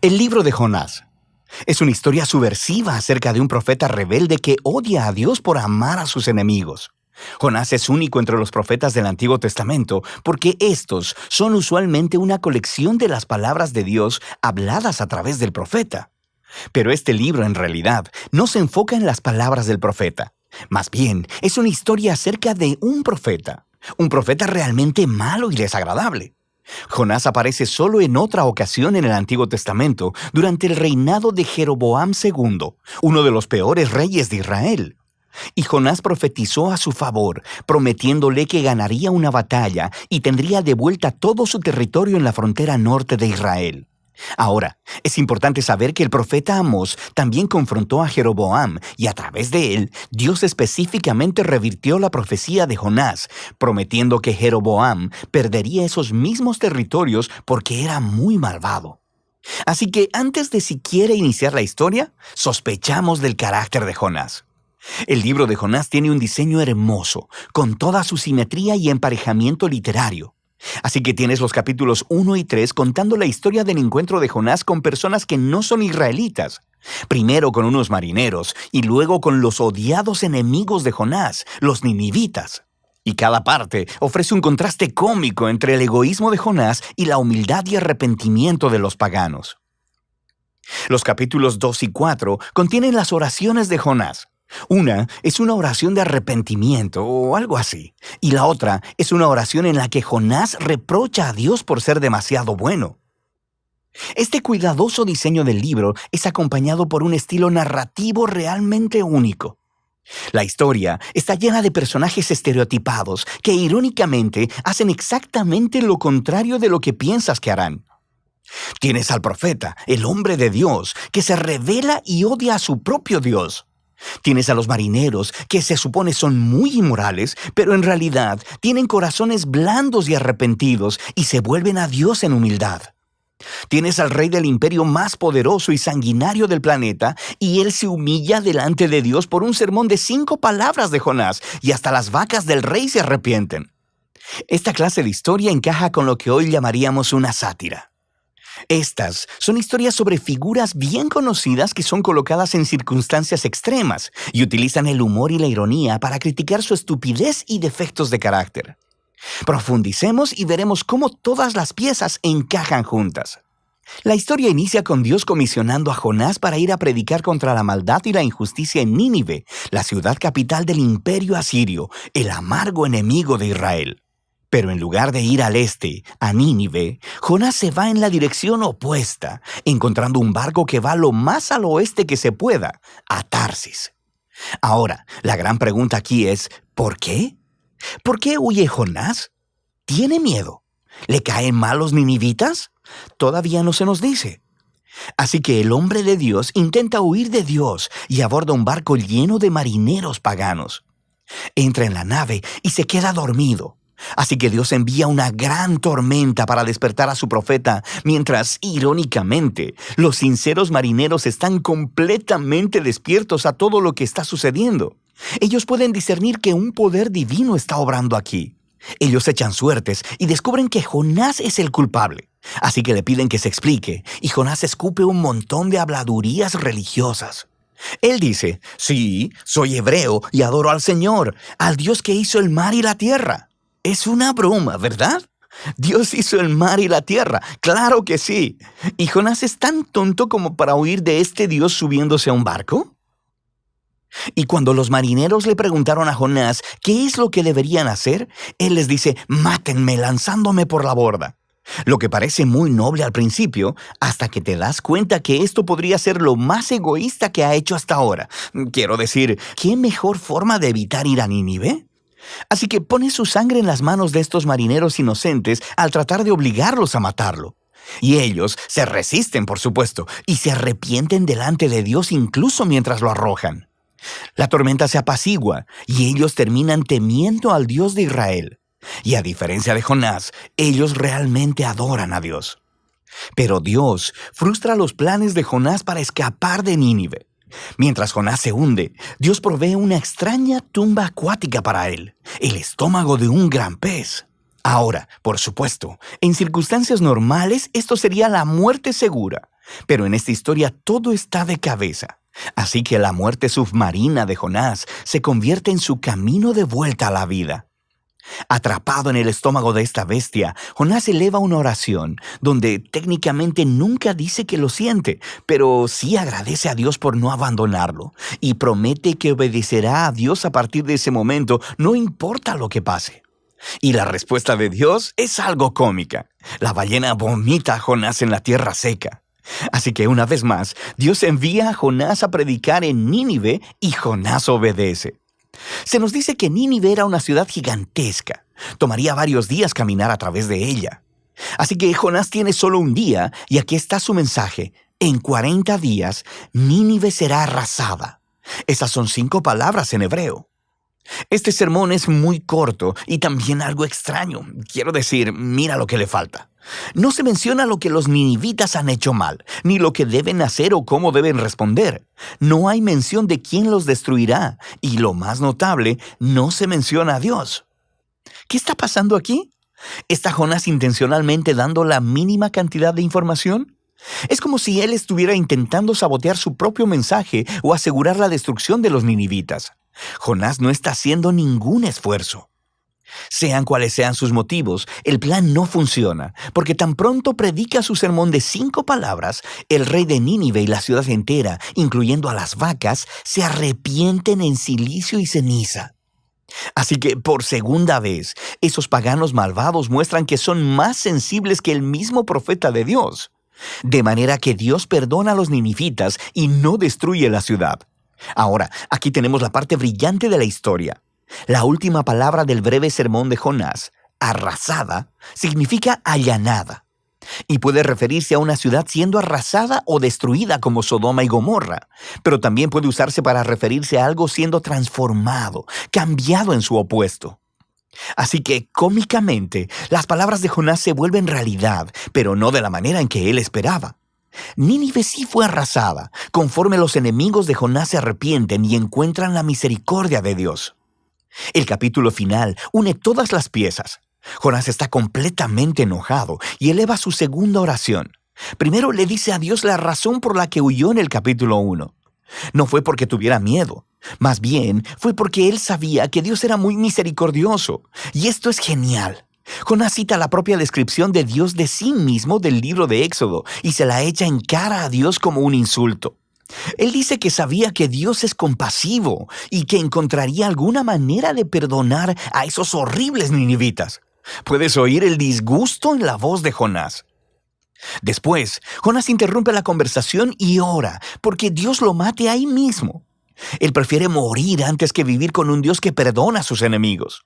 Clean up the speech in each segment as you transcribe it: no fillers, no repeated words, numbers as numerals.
El libro de Jonás es una historia subversiva acerca de un profeta rebelde que odia a Dios por amar a sus enemigos. Jonás es único entre los profetas del Antiguo Testamento porque estos son usualmente una colección de las palabras de Dios habladas a través del profeta. Pero este libro en realidad no se enfoca en las palabras del profeta. Más bien, es una historia acerca de un profeta realmente malo y desagradable. Jonás aparece solo en otra ocasión en el Antiguo Testamento, durante el reinado de Jeroboam II, uno de los peores reyes de Israel. Y Jonás profetizó a su favor, prometiéndole que ganaría una batalla y tendría de vuelta todo su territorio en la frontera norte de Israel. Ahora, es importante saber que el profeta Amós también confrontó a Jeroboam y a través de él, Dios específicamente revirtió la profecía de Jonás, prometiendo que Jeroboam perdería esos mismos territorios porque era muy malvado. Así que antes de siquiera iniciar la historia, sospechamos del carácter de Jonás. El libro de Jonás tiene un diseño hermoso, con toda su simetría y emparejamiento literario. Así que tienes los capítulos 1 y 3 contando la historia del encuentro de Jonás con personas que no son israelitas. Primero con unos marineros y luego con los odiados enemigos de Jonás, los ninivitas. Y cada parte ofrece un contraste cómico entre el egoísmo de Jonás y la humildad y arrepentimiento de los paganos. Los capítulos 2 y 4 contienen las oraciones de Jonás. Una es una oración de arrepentimiento o algo así, y la otra es una oración en la que Jonás reprocha a Dios por ser demasiado bueno. Este cuidadoso diseño del libro es acompañado por un estilo narrativo realmente único. La historia está llena de personajes estereotipados que irónicamente hacen exactamente lo contrario de lo que piensas que harán. Tienes al profeta, el hombre de Dios, que se revela y odia a su propio Dios. Tienes a los marineros, que se supone son muy inmorales, pero en realidad tienen corazones blandos y arrepentidos y se vuelven a Dios en humildad. Tienes al rey del imperio más poderoso y sanguinario del planeta, y él se humilla delante de Dios por un sermón de 5 palabras de Jonás, y hasta las vacas del rey se arrepienten. Esta clase de historia encaja con lo que hoy llamaríamos una sátira. Estas son historias sobre figuras bien conocidas que son colocadas en circunstancias extremas y utilizan el humor y la ironía para criticar su estupidez y defectos de carácter. Profundicemos y veremos cómo todas las piezas encajan juntas. La historia inicia con Dios comisionando a Jonás para ir a predicar contra la maldad y la injusticia en Nínive, la ciudad capital del imperio asirio, el amargo enemigo de Israel. Pero en lugar de ir al este, a Nínive, Jonás se va en la dirección opuesta, encontrando un barco que va lo más al oeste que se pueda, a Tarsis. Ahora, la gran pregunta aquí es, ¿por qué? ¿Por qué huye Jonás? ¿Tiene miedo? ¿Le caen mal los ninivitas? Todavía no se nos dice. Así que el hombre de Dios intenta huir de Dios y aborda un barco lleno de marineros paganos. Entra en la nave y se queda dormido. Así que Dios envía una gran tormenta para despertar a su profeta, mientras, irónicamente, los sinceros marineros están completamente despiertos a todo lo que está sucediendo. Ellos pueden discernir que un poder divino está obrando aquí. Ellos echan suertes y descubren que Jonás es el culpable. Así que le piden que se explique, y Jonás escupe un montón de habladurías religiosas. Él dice, sí, soy hebreo y adoro al Señor, al Dios que hizo el mar y la tierra. Es una broma, ¿verdad? Dios hizo el mar y la tierra, claro que sí. ¿Y Jonás es tan tonto como para huir de este Dios subiéndose a un barco? Y cuando los marineros le preguntaron a Jonás qué es lo que deberían hacer, él les dice, mátenme lanzándome por la borda. Lo que parece muy noble al principio, hasta que te das cuenta que esto podría ser lo más egoísta que ha hecho hasta ahora. Quiero decir, ¿qué mejor forma de evitar ir a Nínive? Así que pone su sangre en las manos de estos marineros inocentes al tratar de obligarlos a matarlo. Y ellos se resisten, por supuesto, y se arrepienten delante de Dios incluso mientras lo arrojan. La tormenta se apacigua y ellos terminan temiendo al Dios de Israel. Y a diferencia de Jonás, ellos realmente adoran a Dios. Pero Dios frustra los planes de Jonás para escapar de Nínive. Mientras Jonás se hunde, Dios provee una extraña tumba acuática para él, el estómago de un gran pez. Ahora, por supuesto, en circunstancias normales esto sería la muerte segura, Pero en esta historia todo está de cabeza. Así que la muerte submarina de Jonás se convierte en su camino de vuelta a la vida. Atrapado en el estómago de esta bestia, Jonás eleva una oración donde técnicamente nunca dice que lo siente, pero sí agradece a Dios por no abandonarlo y promete que obedecerá a Dios a partir de ese momento, no importa lo que pase. Y la respuesta de Dios es algo cómica. La ballena vomita a Jonás en la tierra seca. Así que una vez más, Dios envía a Jonás a predicar en Nínive y Jonás obedece. Se nos dice que Nínive era una ciudad gigantesca. Tomaría varios días caminar a través de ella. Así que Jonás tiene solo un día y aquí está su mensaje. En 40 días, Nínive será arrasada. Esas son 5 palabras en hebreo. Este sermón es muy corto y también algo extraño. Quiero decir, mira lo que le falta. No se menciona lo que los ninivitas han hecho mal, ni lo que deben hacer o cómo deben responder. No hay mención de quién los destruirá, y lo más notable, no se menciona a Dios. ¿Qué está pasando aquí? ¿Está Jonás intencionalmente dando la mínima cantidad de información? Es como si él estuviera intentando sabotear su propio mensaje o asegurar la destrucción de los ninivitas. Jonás no está haciendo ningún esfuerzo. Sean cuales sean sus motivos, el plan no funciona, porque tan pronto predica su sermón de 5 palabras, el rey de Nínive y la ciudad entera, incluyendo a las vacas, se arrepienten en silicio y ceniza. Así que, por segunda vez, esos paganos malvados muestran que son más sensibles que el mismo profeta de Dios. De manera que Dios perdona a los ninivitas y no destruye la ciudad. Ahora, aquí tenemos la parte brillante de la historia. La última palabra del breve sermón de Jonás, arrasada, significa allanada, y puede referirse a una ciudad siendo arrasada o destruida como Sodoma y Gomorra, pero también puede usarse para referirse a algo siendo transformado, cambiado en su opuesto. Así que, cómicamente, las palabras de Jonás se vuelven realidad, pero no de la manera en que él esperaba. Nínive sí fue arrasada, conforme los enemigos de Jonás se arrepienten y encuentran la misericordia de Dios. El capítulo final une todas las piezas. Jonás está completamente enojado y eleva su segunda oración. Primero le dice a Dios la razón por la que huyó en el capítulo 1. No fue porque tuviera miedo, más bien fue porque él sabía que Dios era muy misericordioso. Y esto es genial. Jonás cita la propia descripción de Dios de sí mismo del libro de Éxodo y se la echa en cara a Dios como un insulto. Él dice que sabía que Dios es compasivo y que encontraría alguna manera de perdonar a esos horribles ninivitas. Puedes oír el disgusto en la voz de Jonás. Después, Jonás interrumpe la conversación y ora porque Dios lo mate ahí mismo. Él prefiere morir antes que vivir con un Dios que perdona a sus enemigos.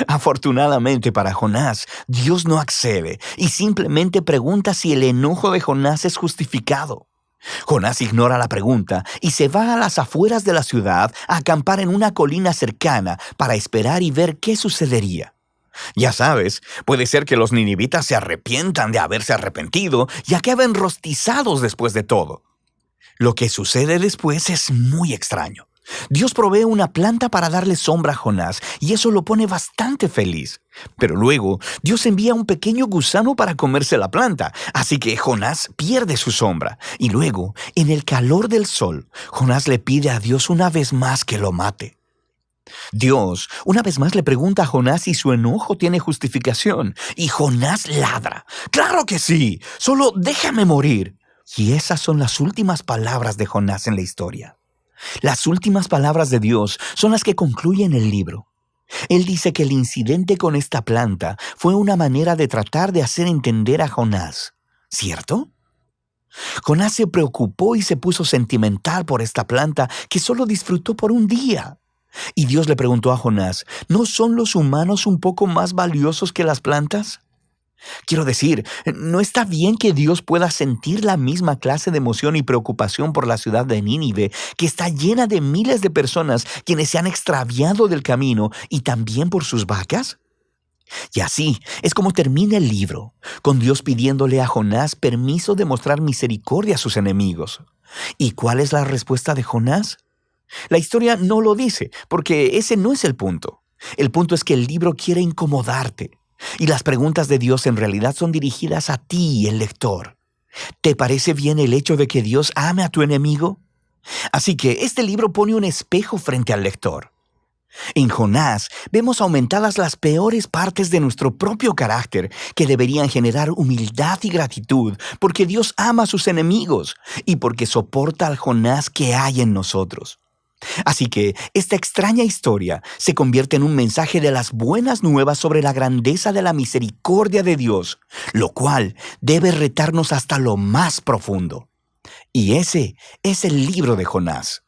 Afortunadamente para Jonás, Dios no accede y simplemente pregunta si el enojo de Jonás es justificado. Jonás ignora la pregunta y se va a las afueras de la ciudad a acampar en una colina cercana para esperar y ver qué sucedería. Ya sabes, puede ser que los ninivitas se arrepientan de haberse arrepentido y acaben rostizados después de todo. Lo que sucede después es muy extraño. Dios provee una planta para darle sombra a Jonás y eso lo pone bastante feliz. Pero luego, Dios envía un pequeño gusano para comerse la planta, así que Jonás pierde su sombra. Y luego, en el calor del sol, Jonás le pide a Dios una vez más que lo mate. Dios una vez más le pregunta a Jonás si su enojo tiene justificación, y Jonás ladra. ¡Claro que sí! ¡Solo déjame morir! Y esas son las últimas palabras de Jonás en la historia. Las últimas palabras de Dios son las que concluyen el libro. Él dice que el incidente con esta planta fue una manera de tratar de hacer entender a Jonás, ¿cierto? Jonás se preocupó y se puso sentimental por esta planta que solo disfrutó por un día. Y Dios le preguntó a Jonás, ¿no son los humanos un poco más valiosos que las plantas? Quiero decir, ¿no está bien que Dios pueda sentir la misma clase de emoción y preocupación por la ciudad de Nínive, que está llena de miles de personas quienes se han extraviado del camino y también por sus vacas? Y así es como termina el libro, con Dios pidiéndole a Jonás permiso de mostrar misericordia a sus enemigos. ¿Y cuál es la respuesta de Jonás? La historia no lo dice, porque ese no es el punto. El punto es que el libro quiere incomodarte. Y las preguntas de Dios en realidad son dirigidas a ti, el lector. ¿Te parece bien el hecho de que Dios ame a tu enemigo? Así que este libro pone un espejo frente al lector. En Jonás vemos aumentadas las peores partes de nuestro propio carácter que deberían generar humildad y gratitud porque Dios ama a sus enemigos y porque soporta al Jonás que hay en nosotros. Así que esta extraña historia se convierte en un mensaje de las buenas nuevas sobre la grandeza de la misericordia de Dios, lo cual debe retarnos hasta lo más profundo. Y ese es el libro de Jonás.